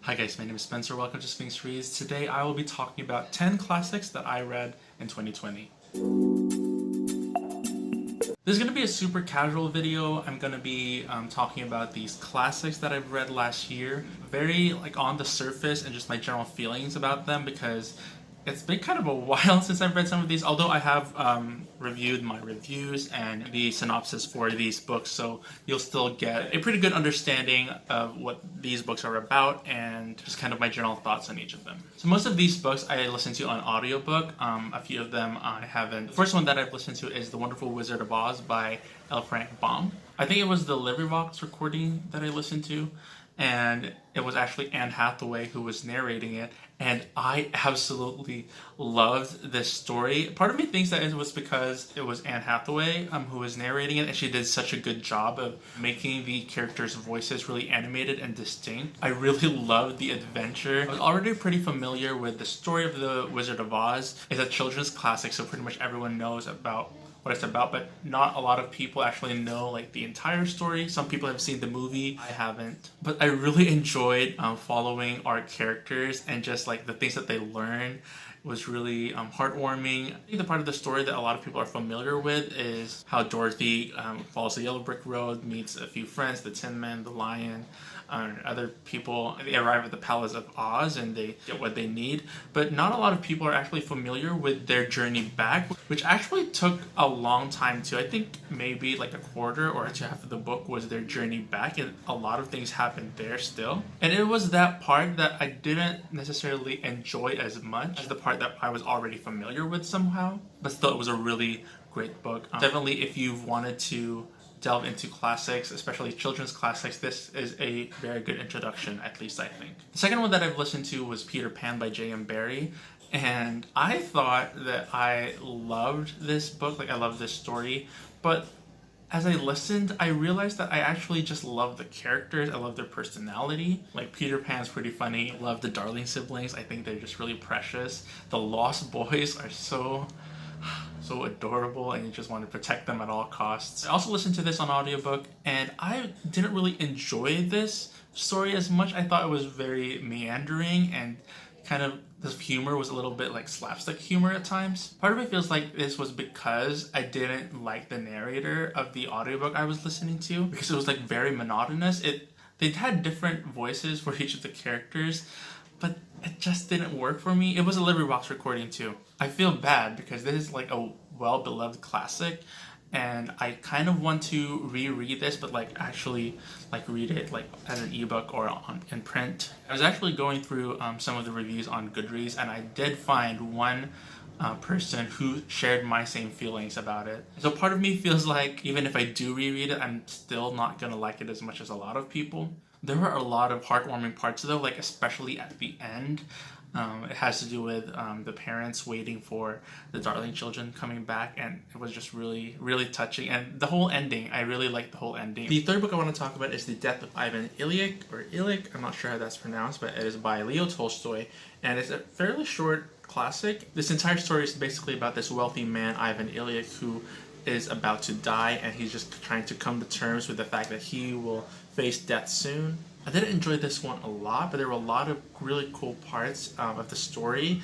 Hi guys, my name is Spencer. Welcome to Sphinx Reads. Today I will be talking about 10 classics that I read in 2020. This is going to be a super casual video. I'm going to be talking about these classics that I've read last year. Very on the surface and just my general feelings about them because it's been kind of a while since I've read some of these, although I have reviewed my reviews and the synopsis for these books, so you'll still get a pretty good understanding of what these books are about and just kind of my general thoughts on each of them. So most of these books I listened to on audiobook. A few of them I haven't. The first one that I've listened to is The Wonderful Wizard of Oz by L. Frank Baum. I think it was the LibriVox recording that I listened to, and it was actually Anne Hathaway who was narrating it, and I absolutely loved this story. Part of me thinks that it was because it was Anne Hathaway who was narrating it, and she did such a good job of making the characters' voices really animated and distinct. I really loved the adventure. I was already pretty familiar with the story of The Wizard of Oz. It's a children's classic, so pretty much everyone knows about what it's about, but not a lot of people actually know the entire story. Some people have seen the movie, I haven't. But I really enjoyed following our characters and just the things that they learn was really heartwarming. I think the part of the story that a lot of people are familiar with is how Dorothy follows the yellow brick road, meets a few friends, the Tin Man, the Lion, and other people. They arrive at the Palace of Oz and they get what they need, but not a lot of people are actually familiar with their journey back, which actually took a long time too. I think maybe a quarter or half of the book was their journey back, and a lot of things happened there still. And it was that part that I didn't necessarily enjoy as much as the part that I was already familiar with somehow, but still it was a really great book. Definitely if you've wanted to delve into classics, especially children's classics, this is a very good introduction, at least I think. The second one that I've listened to was Peter Pan by J.M. Barrie, and I thought that I loved this book, I loved this story, but as I listened, I realized that I actually just love the characters. I love their personality. Peter Pan's pretty funny. I love the Darling siblings. I think they're just really precious. The Lost Boys are so adorable, and you just want to protect them at all costs. I also listened to this on audiobook, and I didn't really enjoy this story as much. I thought it was very meandering, and kind of the humor was a little bit slapstick humor at times. Part of me feels like this was because I didn't like the narrator of the audiobook I was listening to, because it was very monotonous. They had different voices for each of the characters, but it just didn't work for me. It was a LibriVox recording too. I feel bad because this is a well-beloved classic, and I kind of want to reread this, but actually read it as an ebook or in print. I was actually going through some of the reviews on Goodreads, and I did find one person who shared my same feelings about it. So part of me feels even if I do reread it, I'm still not gonna like it as much as a lot of people. There were a lot of heartwarming parts though, especially at the end. It has to do with the parents waiting for the Darling children coming back, and it was just really, really touching. And the whole ending, I really liked the whole ending. The third book I want to talk about is The Death of Ivan Eliak, or Eliak, I'm not sure how that's pronounced, but it is by Leo Tolstoy, and it's a fairly short classic. This entire story is basically about this wealthy man, Ivan Eliak, who is about to die, and he's just trying to come to terms with the fact that he will face death soon. I didn't enjoy this one a lot, but there were a lot of really cool parts of the story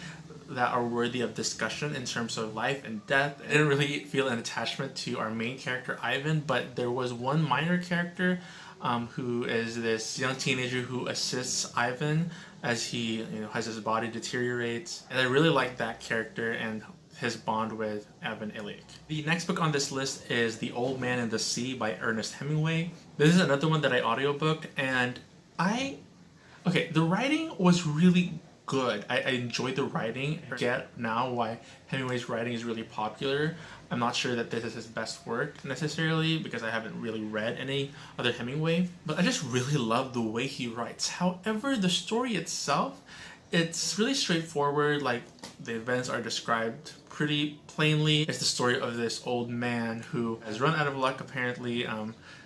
that are worthy of discussion in terms of life and death. I didn't really feel an attachment to our main character, Ivan, but there was one minor character who is this young teenager who assists Ivan as he as his body deteriorates. And I really liked that character and his bond with Ivan Eliak. The next book on this list is The Old Man and the Sea by Ernest Hemingway. This is another one that I audiobooked, and the writing was really good. I enjoyed the writing. I get now why Hemingway's writing is really popular. I'm not sure that this is his best work necessarily, because I haven't really read any other Hemingway, but I just really love the way he writes. However, the story itself, it's really straightforward. The events are described pretty plainly. It's the story of this old man who has run out of luck apparently.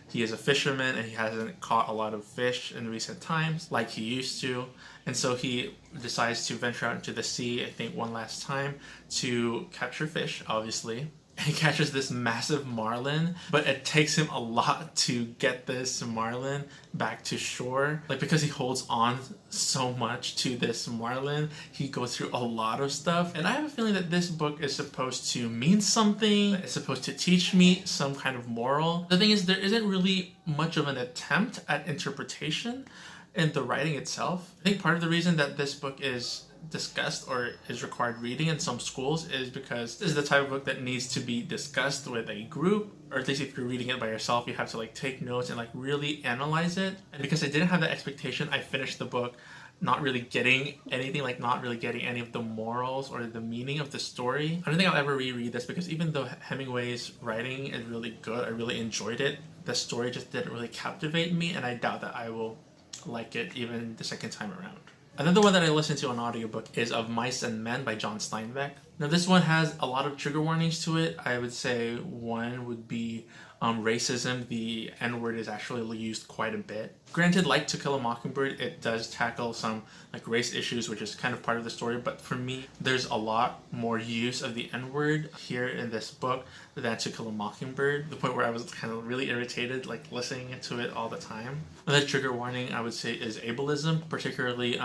He is a fisherman, and he hasn't caught a lot of fish in recent times like he used to. And so he decides to venture out into the sea, I think one last time, to capture fish, obviously. and he catches this massive marlin, but it takes him a lot to get this marlin back to shore. Like, because he holds on so much to this marlin, he goes through a lot of stuff. And I have a feeling that this book is supposed to mean something. It's supposed to teach me some kind of moral. The thing is, there isn't really much of an attempt at interpretation in the writing itself. I think part of the reason that this book is discussed or is required reading in some schools is because this is the type of book that needs to be discussed with a group, or at least if you're reading it by yourself, you have to like take notes and like really analyze it. And because I didn't have that expectation, I finished the book not really getting anything, like not really getting any of the morals or the meaning of the story. I don't think I'll ever reread this, because even though Hemingway's writing is really good, I really enjoyed it, the story just didn't really captivate me, and I doubt that I will like it even the second time around. Another one that I listened to on audiobook is Of Mice and Men by John Steinbeck. Now this one has a lot of trigger warnings to it. I would say one would be racism. The N-word is actually used quite a bit. Granted, like To Kill a Mockingbird, it does tackle some like race issues, which is kind of part of the story, but for me, there's a lot more use of the N-word here in this book than To Kill a Mockingbird, the point where I was kind of really irritated like listening to it all the time. Another trigger warning I would say is ableism, particularly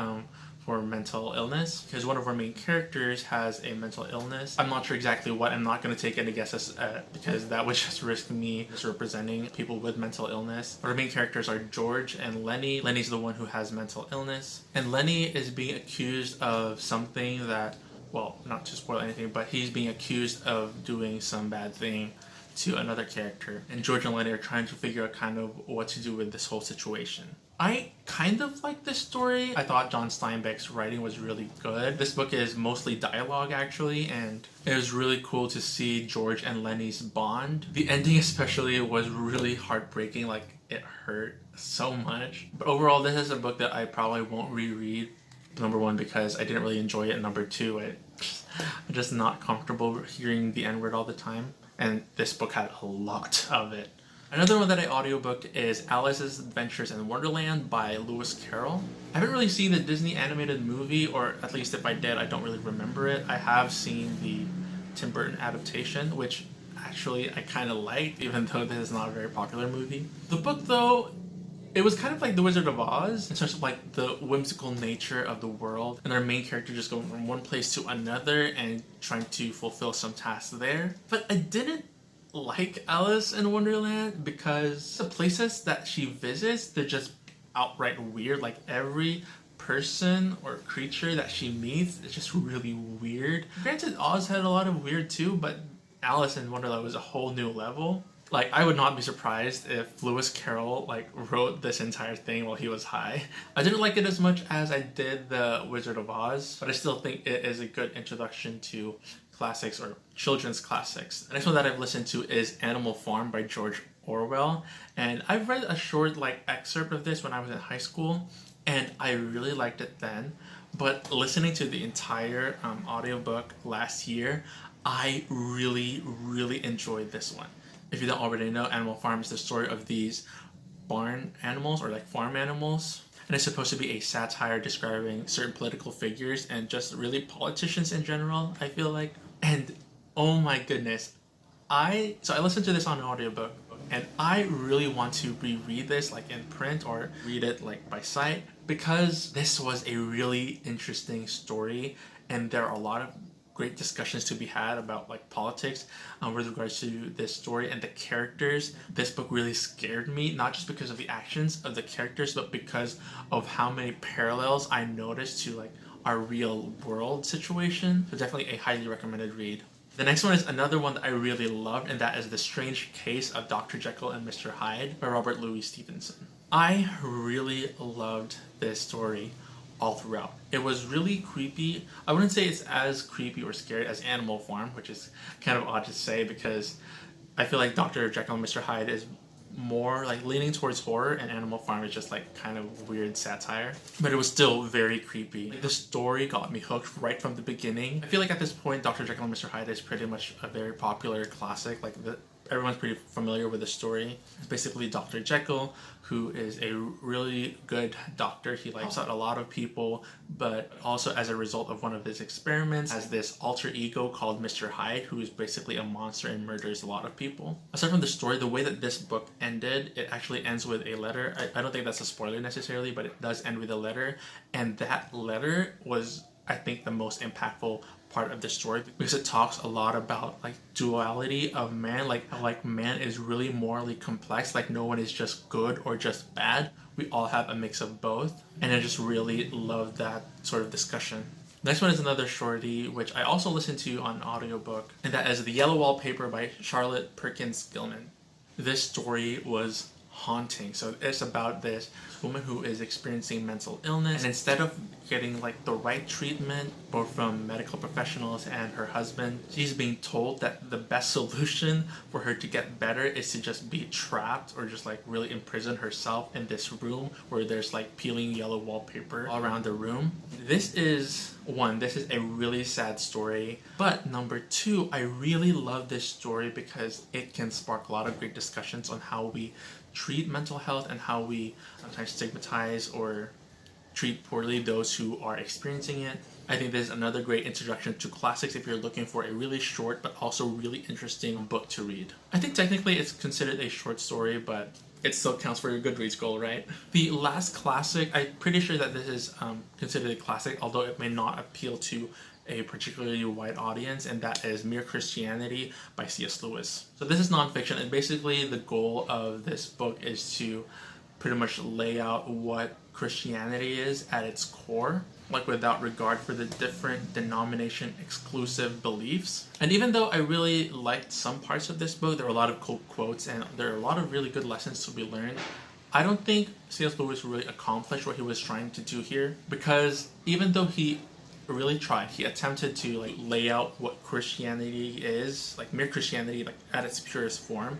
for mental illness, because one of our main characters has a mental illness. I'm not sure exactly what. I'm not going to take any guesses because that would just risk me misrepresenting people with mental illness. Our main characters are George and Lenny. Lenny's the one who has mental illness, and Lenny is being accused of something that, well, not to spoil anything, but he's being accused of doing some bad thing to another character, and George and Lenny are trying to figure out kind of what to do with this whole situation. I kind of like this story. I thought John Steinbeck's writing was really good. This book is mostly dialogue actually, and it was really cool to see George and Lenny's bond. The ending especially was really heartbreaking, like it hurt so much. But overall, this is a book that I probably won't reread. Number one, because I didn't really enjoy it, and number two, I'm just not comfortable hearing the N-word all the time, and this book had a lot of it. Another one that I audiobooked is Alice's Adventures in Wonderland by Lewis Carroll. I haven't really seen the Disney animated movie, or at least if I did, I don't really remember it. I have seen the Tim Burton adaptation, which actually I kind of liked, even though this is not a very popular movie. The book, though, it was kind of like The Wizard of Oz, in terms of like the whimsical nature of the world, and our main character just going from one place to another and trying to fulfill some tasks there. But I didn't like Alice in Wonderland because the places that she visits, they're just outright weird. Like every person or creature that she meets is just really weird. Granted, Oz had a lot of weird too, but Alice in Wonderland was a whole new level. Like, I would not be surprised if Lewis Carroll like wrote this entire thing while he was high. I didn't like it as much as I did The Wizard of Oz, but I still think it is a good introduction to classics or children's classics. The next one that I've listened to is Animal Farm by George Orwell, and I've read a short like excerpt of this when I was in high school, and I really liked it then, but listening to the entire audiobook last year, I really enjoyed this one. If you don't already know, Animal Farm is the story of these barn animals, or like farm animals, and it's supposed to be a satire describing certain political figures and just really politicians in general, I feel like. And oh my goodness, I listened to this on an audiobook, and I really want to reread this like in print or read it like by sight, because this was a really interesting story, and there are a lot of great discussions to be had about like politics with regards to this story and the characters. This book really scared me, not just because of the actions of the characters, but because of how many parallels I noticed to like our real world situation. So definitely a highly recommended read. The next one is another one that I really loved, and that is The Strange Case of Dr. Jekyll and Mr Hyde by Robert Louis Stevenson. I really loved this story all throughout. It was really creepy. I wouldn't say it's as creepy or scary as Animal Farm, which is kind of odd to say because I feel like Dr. Jekyll and Mr Hyde is more like leaning towards horror, and Animal Farm is just like kind of weird satire. But it was still very creepy. Like, the story got me hooked right from the beginning. I feel like at this point, Dr. Jekyll and Mr Hyde is pretty much a very popular classic. Like everyone's pretty familiar with the story. It's basically Dr. Jekyll, who is a really good doctor. He helps out a lot of people, but also as a result of one of his experiments, has this alter ego called Mr. Hyde, who is basically a monster and murders a lot of people. Aside from the story, the way that this book ended, it actually ends with a letter. I don't think that's a spoiler necessarily, but it does end with a letter, and that letter was, I think, the most impactful part of the story, because it talks a lot about like duality of man, like man is really morally complex, like no one is just good or just bad, we all have a mix of both, and I just really love that sort of discussion. Next one is another shorty, which I also listened to on audiobook, and that is The Yellow Wallpaper by Charlotte Perkins Gilman. This story was haunting. So it's about this woman who is experiencing mental illness, and instead of getting like the right treatment both from medical professionals and her husband, she's being told that the best solution for her to get better is to just be trapped or just like really imprison herself in this room where there's like peeling yellow wallpaper all around the room. This is a really sad story, but number two, I really love this story because it can spark a lot of great discussions on how we treat mental health and how we sometimes stigmatize or treat poorly those who are experiencing it. I think this is another great introduction to classics if you're looking for a really short but also really interesting book to read. I think technically it's considered a short story, but it still counts for your Goodreads goal, right? The last classic, I'm pretty sure that this is considered a classic, although it may not appeal to a particularly wide audience, and that is Mere Christianity by C.S. Lewis. So this is nonfiction, and basically the goal of this book is to pretty much lay out what Christianity is at its core, like without regard for the different denomination exclusive beliefs. And even though I really liked some parts of this book, there were a lot of cool quotes and there are a lot of really good lessons to be learned, I don't think C.S. Lewis really accomplished what he was trying to do here, because even though he really tried, he attempted to like lay out what Christianity is, like mere Christianity, like at its purest form,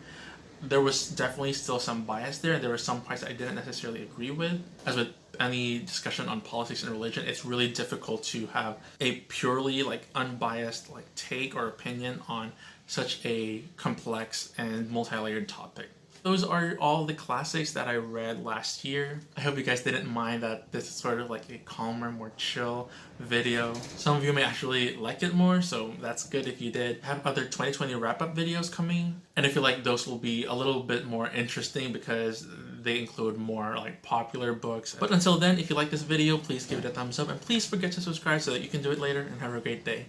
there was definitely still some bias there, and there were some parts that I didn't necessarily agree with. As with any discussion on politics and religion, it's really difficult to have a purely like unbiased like take or opinion on such a complex and multi-layered topic. Those are all the classics that I read last year. I hope you guys didn't mind that this is sort of like a calmer, more chill video. Some of you may actually like it more, so that's good if you did. I have other 2020 wrap-up videos coming, and I feel like those will be a little bit more interesting because they include more like popular books. But until then, if you like this video, please give it a thumbs up, and please forget to subscribe so that you can do it later, and have a great day.